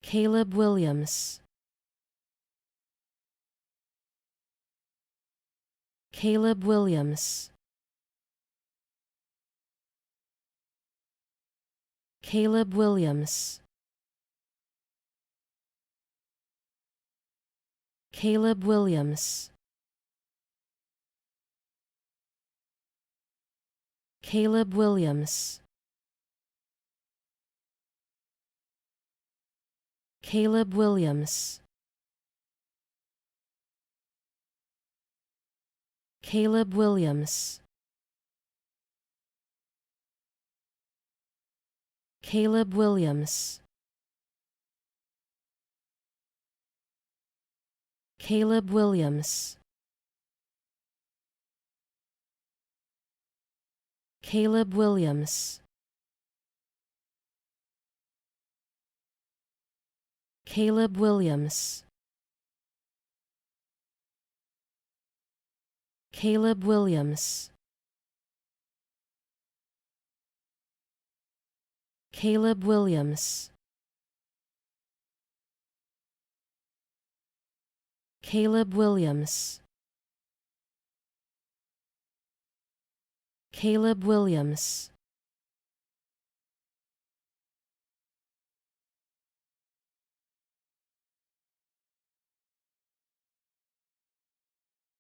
Caleb Williams. Caleb Williams. Caleb Williams. Caleb Williams. Caleb Williams. Caleb Williams. Caleb Williams. Caleb Williams. Caleb Williams. Caleb Williams. Caleb Williams. Caleb Williams. Caleb Williams. Caleb Williams. Caleb Williams.